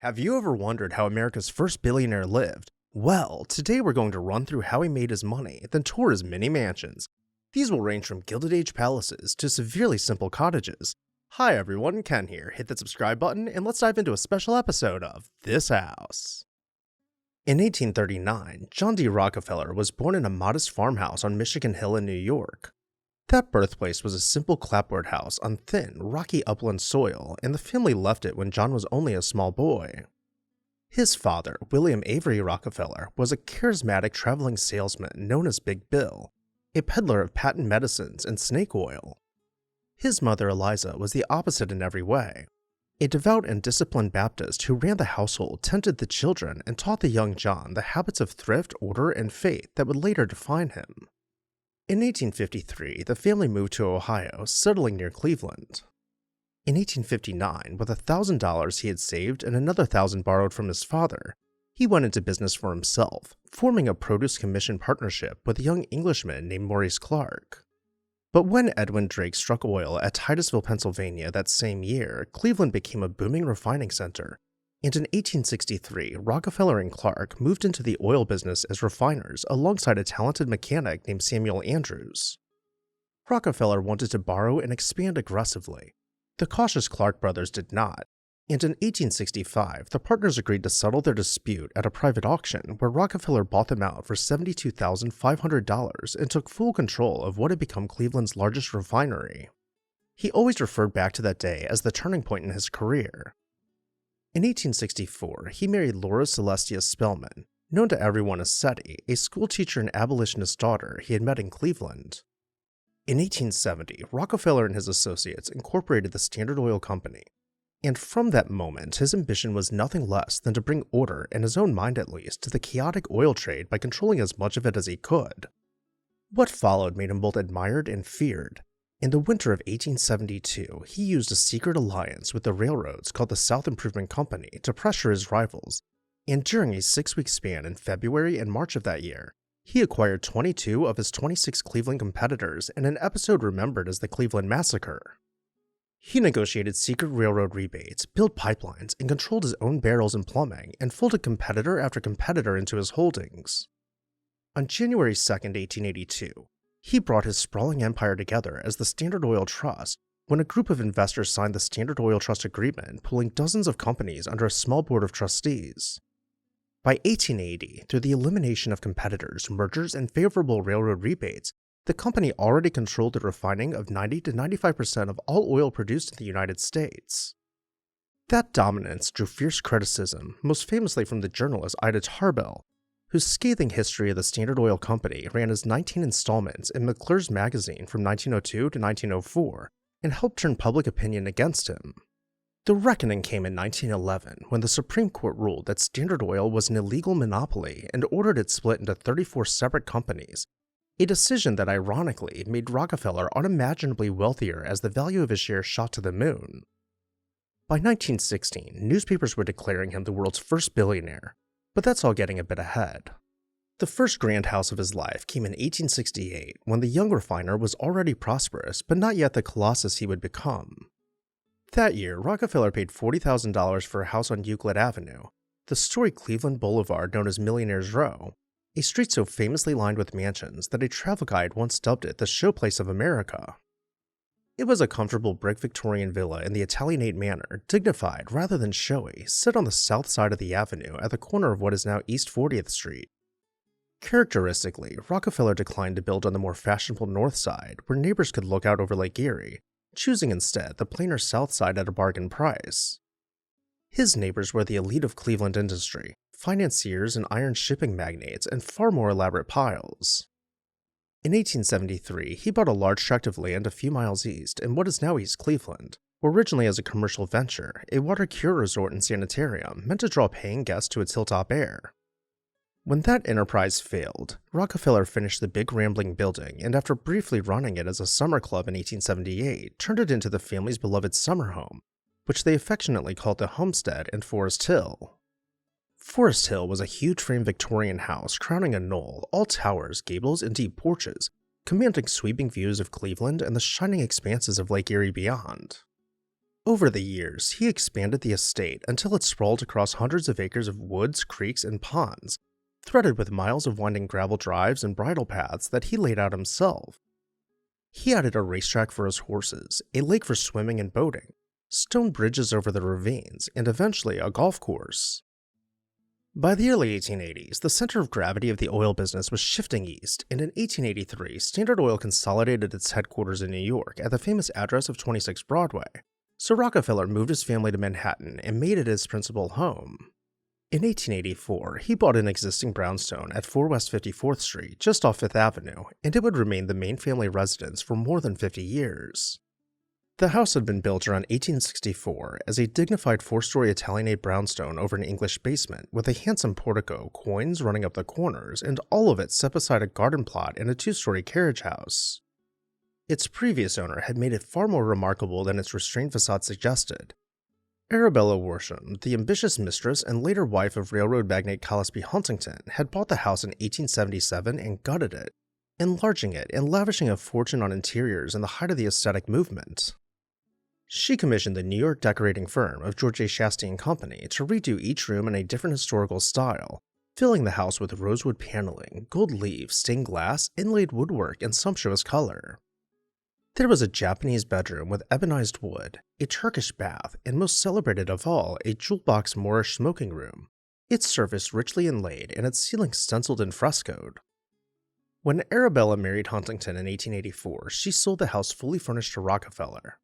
Have you ever wondered how America's first billionaire lived? Well, today we're going to run through how he made his money, then tour his many mansions. These will range from Gilded Age palaces to severely simple cottages. Hi everyone, Ken here. Hit that subscribe button and let's dive into a special episode of This House. In 1839, John D. Rockefeller was born in a modest farmhouse on Michigan Hill in New York. That birthplace was a simple clapboard house on thin, rocky upland soil, and the family left it when John was only a small boy. His father, William Avery Rockefeller, was a charismatic traveling salesman known as Big Bill, a peddler of patent medicines and snake oil. His mother, Eliza, was the opposite in every way. A devout and disciplined Baptist who ran the household tended the children and taught the young John the habits of thrift, order, and faith that would later define him. In 1853, the family moved to Ohio, settling near Cleveland. In 1859, with $1,000 he had saved and another $1,000 borrowed from his father, he went into business for himself, forming a produce commission partnership with a young Englishman named Maurice Clark. But when Edwin Drake struck oil at Titusville, Pennsylvania that same year, Cleveland became a booming refining center, and in 1863, Rockefeller and Clark moved into the oil business as refiners alongside a talented mechanic named Samuel Andrews. Rockefeller wanted to borrow and expand aggressively. The cautious Clark brothers did not, and in 1865, the partners agreed to settle their dispute at a private auction where Rockefeller bought them out for $72,500 and took full control of what had become Cleveland's largest refinery. He always referred back to that day as the turning point in his career. In 1864, he married Laura Celestia Spellman, known to everyone as Setty, a schoolteacher and abolitionist daughter he had met in Cleveland. In 1870, Rockefeller and his associates incorporated the Standard Oil Company, and from that moment, his ambition was nothing less than to bring order, in his own mind at least, to the chaotic oil trade by controlling as much of it as he could. What followed made him both admired and feared. In the winter of 1872, he used a secret alliance with the railroads called the South Improvement Company to pressure his rivals, and during a 6-week span in February and March of that year, he acquired 22 of his 26 Cleveland competitors in an episode remembered as the Cleveland Massacre. He negotiated secret railroad rebates, built pipelines, and controlled his own barrels and plumbing, and folded competitor after competitor into his holdings. On January 2, 1882, he brought his sprawling empire together as the Standard Oil Trust when a group of investors signed the Standard Oil Trust Agreement, pulling dozens of companies under a small board of trustees. By 1880, through the elimination of competitors, mergers, and favorable railroad rebates, the company already controlled the refining of 90 to 95% of all oil produced in the United States. That dominance drew fierce criticism, most famously from the journalist Ida Tarbell, whose scathing history of the Standard Oil Company ran as 19 installments in McClure's magazine from 1902 to 1904 and helped turn public opinion against him. The reckoning came in 1911 when the Supreme Court ruled that Standard Oil was an illegal monopoly and ordered it split into 34 separate companies, a decision that ironically made Rockefeller unimaginably wealthier as the value of his shares shot to the moon. By 1916, newspapers were declaring him the world's first billionaire, but that's all getting a bit ahead. The first grand house of his life came in 1868 when the young refiner was already prosperous but not yet the colossus he would become. That year, Rockefeller paid $40,000 for a house on Euclid Avenue, the storied Cleveland boulevard known as Millionaire's Row, a street so famously lined with mansions that a travel guide once dubbed it the showplace of America. It was a comfortable brick Victorian villa in the Italianate manner, dignified rather than showy, set on the south side of the avenue at the corner of what is now East 40th Street. Characteristically, Rockefeller declined to build on the more fashionable north side, where neighbors could look out over Lake Erie, choosing instead the plainer south side at a bargain price. His neighbors were the elite of Cleveland industry, financiers and iron shipping magnates, and far more elaborate piles. In 1873, he bought a large tract of land a few miles east in what is now East Cleveland, originally as a commercial venture, a water cure resort and sanitarium meant to draw paying guests to its hilltop air. When that enterprise failed, Rockefeller finished the big rambling building and after briefly running it as a summer club in 1878, turned it into the family's beloved summer home, which they affectionately called the Homestead in Forest Hill. Forest Hill was a huge frame Victorian house crowning a knoll, all towers, gables, and deep porches, commanding sweeping views of Cleveland and the shining expanses of Lake Erie beyond. Over the years, he expanded the estate until it sprawled across hundreds of acres of woods, creeks, and ponds, threaded with miles of winding gravel drives and bridle paths that he laid out himself. He added a racetrack for his horses, a lake for swimming and boating, stone bridges over the ravines, and eventually a golf course. By the early 1880s, the center of gravity of the oil business was shifting east, and in 1883, Standard Oil consolidated its headquarters in New York at the famous address of 26 Broadway, so Rockefeller moved his family to Manhattan and made it his principal home. In 1884, he bought an existing brownstone at 4 West 54th Street, just off Fifth Avenue, and it would remain the main family residence for more than 50 years. The house had been built around 1864 as a dignified 4-story Italianate brownstone over an English basement with a handsome portico, quoins running up the corners, and all of it set beside a garden plot and a 2-story carriage house. Its previous owner had made it far more remarkable than its restrained facade suggested. Arabella Worsham, the ambitious mistress and later wife of railroad magnate Collis B. Huntington, had bought the house in 1877 and gutted it, enlarging it and lavishing a fortune on interiors in the height of the aesthetic movement. She commissioned the New York decorating firm of George A. Shasty & Company to redo each room in a different historical style, filling the house with rosewood paneling, gold leaf, stained glass, inlaid woodwork, and sumptuous color. There was a Japanese bedroom with ebonized wood, a Turkish bath, and most celebrated of all, a jewel-box Moorish smoking room, its surface richly inlaid and its ceiling stenciled and frescoed. When Arabella married Huntington in 1884, she sold the house fully furnished to Rockefeller.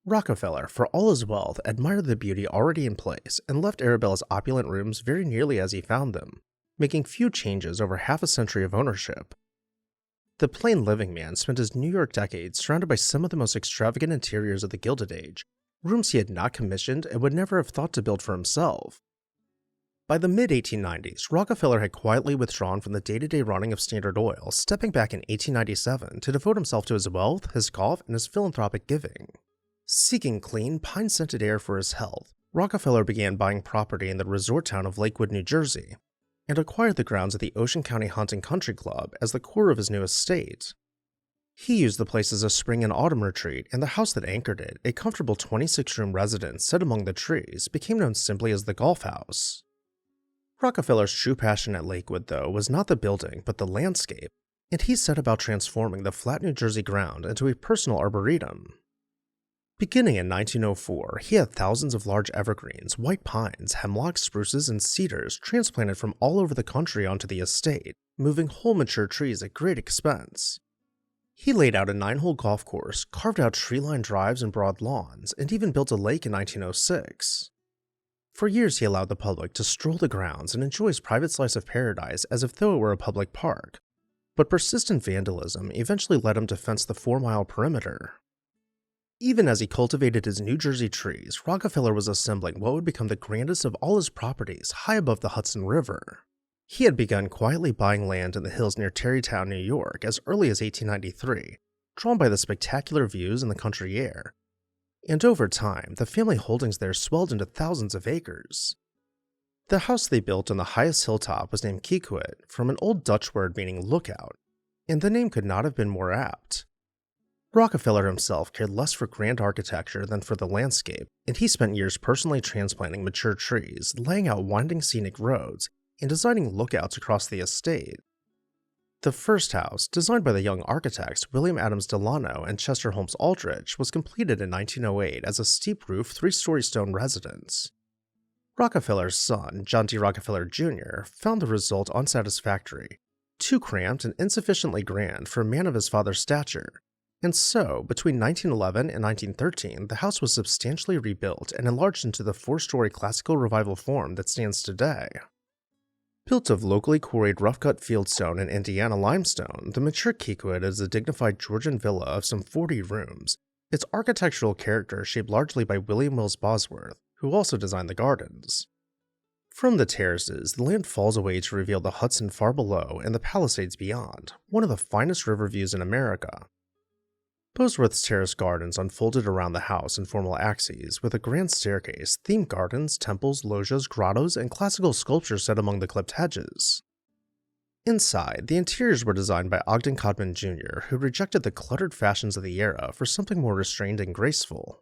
Rockefeller, for all his wealth, admired the beauty already in place and left Arabella's opulent rooms very nearly as he found them, making few changes over half a century of ownership. The plain living man spent his New York decades surrounded by some of the most extravagant interiors of the Gilded Age, rooms he had not commissioned and would never have thought to build for himself. By the mid-1890s, Rockefeller had quietly withdrawn from the day-to-day running of Standard Oil, stepping back in 1897 to devote himself to his wealth, his golf, and his philanthropic giving. Seeking clean, pine-scented air for his health, Rockefeller began buying property in the resort town of Lakewood, New Jersey, and acquired the grounds of the Ocean County Hunting Country Club as the core of his new estate. He used the place as a spring and autumn retreat, and the house that anchored it, a comfortable 26-room residence set among the trees, became known simply as the Golf House. Rockefeller's true passion at Lakewood, though, was not the building, but the landscape, and he set about transforming the flat New Jersey ground into a personal arboretum. Beginning in 1904, he had thousands of large evergreens, white pines, hemlocks, spruces, and cedars transplanted from all over the country onto the estate, moving whole mature trees at great expense. He laid out a 9-hole golf course, carved out tree-lined drives and broad lawns, and even built a lake in 1906. For years he allowed the public to stroll the grounds and enjoy his private slice of paradise as if though it were a public park, but persistent vandalism eventually led him to fence the 4-mile perimeter. Even as he cultivated his New Jersey trees, Rockefeller was assembling what would become the grandest of all his properties high above the Hudson River. He had begun quietly buying land in the hills near Tarrytown, New York, as early as 1893, drawn by the spectacular views and the country air. And over time, the family holdings there swelled into thousands of acres. The house they built on the highest hilltop was named Kiekuit, from an old Dutch word meaning lookout, and the name could not have been more apt. Rockefeller himself cared less for grand architecture than for the landscape, and he spent years personally transplanting mature trees, laying out winding scenic roads, and designing lookouts across the estate. The first house, designed by the young architects William Adams Delano and Chester Holmes Aldrich, was completed in 1908 as a steep-roof 3-story stone residence. Rockefeller's son, John D. Rockefeller Jr., found the result unsatisfactory, too cramped and insufficiently grand for a man of his father's stature. And so, between 1911 and 1913, the house was substantially rebuilt and enlarged into the 4-story classical revival form that stands today. Built of locally quarried rough-cut fieldstone and Indiana limestone, the mature Kiekuit is a dignified Georgian villa of some 40 rooms, its architectural character shaped largely by William Wills Bosworth, who also designed the gardens. From the terraces, the land falls away to reveal the Hudson far below and the Palisades beyond, one of the finest river views in America. Bosworth's terrace gardens unfolded around the house in formal axes, with a grand staircase, themed gardens, temples, loggias, grottos, and classical sculpture set among the clipped hedges. Inside, the interiors were designed by Ogden Codman Jr., who rejected the cluttered fashions of the era for something more restrained and graceful.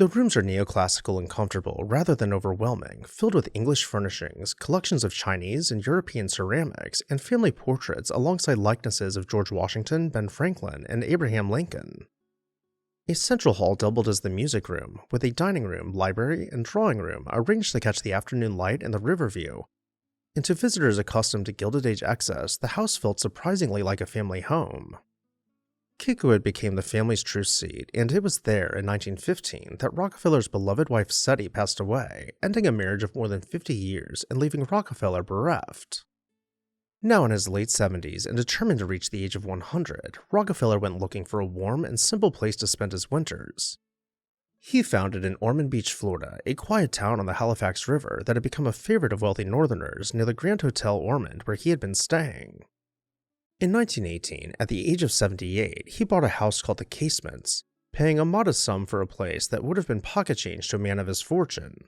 The rooms are neoclassical and comfortable rather than overwhelming, filled with English furnishings, collections of Chinese and European ceramics, and family portraits alongside likenesses of George Washington, Ben Franklin, and Abraham Lincoln. A central hall doubled as the music room, with a dining room, library, and drawing room arranged to catch the afternoon light and the river view. And to visitors accustomed to Gilded Age excess, the house felt surprisingly like a family home. Kikuit became the family's true seat, and it was there in 1915 that Rockefeller's beloved wife Seti passed away, ending a marriage of more than 50 years and leaving Rockefeller bereft. Now in his late 70s and determined to reach the age of 100, Rockefeller went looking for a warm and simple place to spend his winters. He founded in Ormond Beach, Florida, a quiet town on the Halifax River that had become a favorite of wealthy Northerners near the Grand Hotel Ormond where he had been staying. In 1918, at the age of 78, he bought a house called the Casements, paying a modest sum for a place that would have been pocket change to a man of his fortune.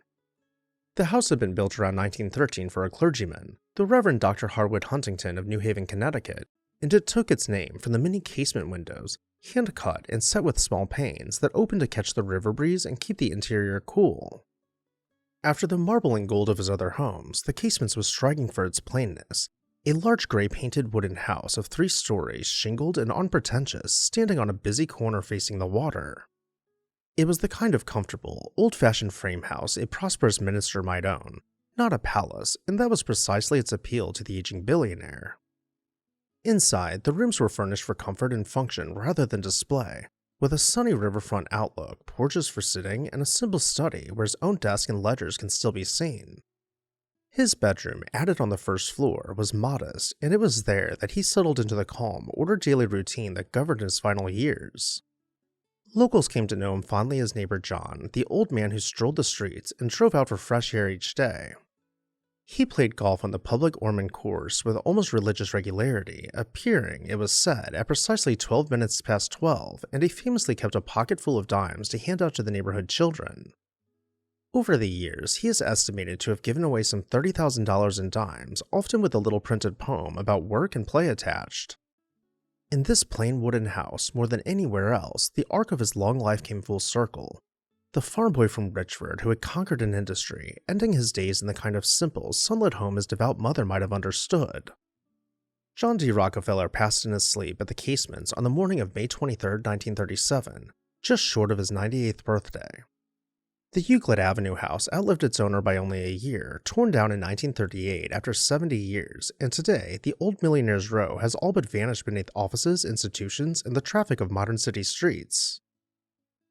The house had been built around 1913 for a clergyman, the Reverend Dr. Harwood Huntington of New Haven, Connecticut, and it took its name from the many casement windows, hand-cut and set with small panes that opened to catch the river breeze and keep the interior cool. After the marble and gold of his other homes, the Casements was striking for its plainness. A large gray-painted wooden house of 3 stories, shingled and unpretentious, standing on a busy corner facing the water. It was the kind of comfortable, old-fashioned frame house a prosperous minister might own, not a palace, and that was precisely its appeal to the aging billionaire. Inside, the rooms were furnished for comfort and function rather than display, with a sunny riverfront outlook, porches for sitting, and a simple study where his own desk and ledgers can still be seen. His bedroom, added on the first floor, was modest, and it was there that he settled into the calm, ordered daily routine that governed his final years. Locals came to know him fondly as neighbor John, the old man who strolled the streets and drove out for fresh air each day. He played golf on the public Ormond course with almost religious regularity, appearing, it was said, at precisely 12 minutes past 12, and he famously kept a pocket full of dimes to hand out to the neighborhood children. Over the years, he is estimated to have given away some $30,000 in dimes, often with a little printed poem about work and play attached. In this plain wooden house, more than anywhere else, the arc of his long life came full circle. The farm boy from Richford who had conquered an industry, ending his days in the kind of simple, sunlit home his devout mother might have understood. John D. Rockefeller passed in his sleep at the Casements on the morning of May 23, 1937, just short of his 98th birthday. The Euclid Avenue house outlived its owner by only a year, torn down in 1938 after 70 years, and today, the old Millionaire's Row has all but vanished beneath offices, institutions, and the traffic of modern city streets.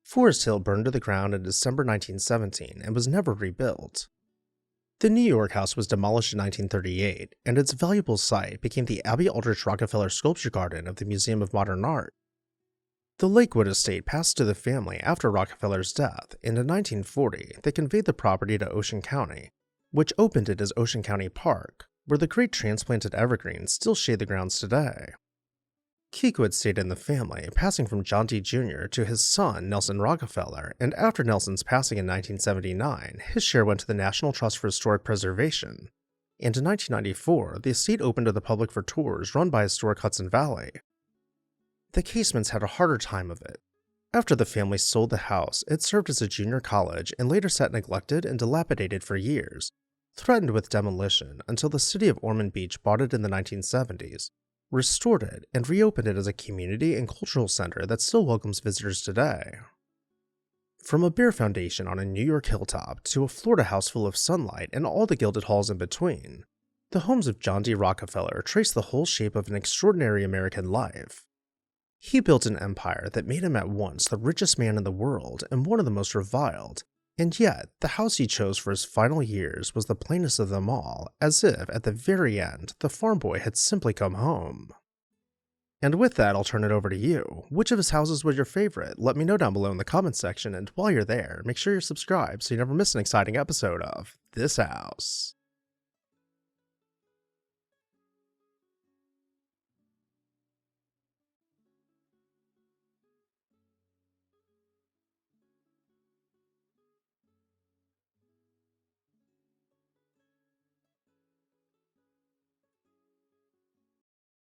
Forest Hill burned to the ground in December 1917 and was never rebuilt. The New York house was demolished in 1938, and its valuable site became the Abbey Aldrich Rockefeller Sculpture Garden of the Museum of Modern Art. The Lakewood estate passed to the family after Rockefeller's death, and in 1940 they conveyed the property to Ocean County, which opened it as Ocean County Park, where the great transplanted evergreens still shade the grounds today. Kikuit stayed in the family, passing from John D. Jr. to his son, Nelson Rockefeller, and after Nelson's passing in 1979, his share went to the National Trust for Historic Preservation, and in 1994 the estate opened to the public for tours run by Historic Hudson Valley. The Casements had a harder time of it. After the family sold the house, it served as a junior college and later sat neglected and dilapidated for years, threatened with demolition until the city of Ormond Beach bought it in the 1970s, restored it, and reopened it as a community and cultural center that still welcomes visitors today. From a bare foundation on a New York hilltop to a Florida house full of sunlight and all the gilded halls in between, the homes of John D. Rockefeller trace the whole shape of an extraordinary American life. He built an empire that made him at once the richest man in the world and one of the most reviled, and yet the house he chose for his final years was the plainest of them all, as if, at the very end, the farm boy had simply come home. And with that, I'll turn it over to you. Which of his houses was your favorite? Let me know down below in the comments section, and while you're there, make sure you're subscribed so you never miss an exciting episode of This House.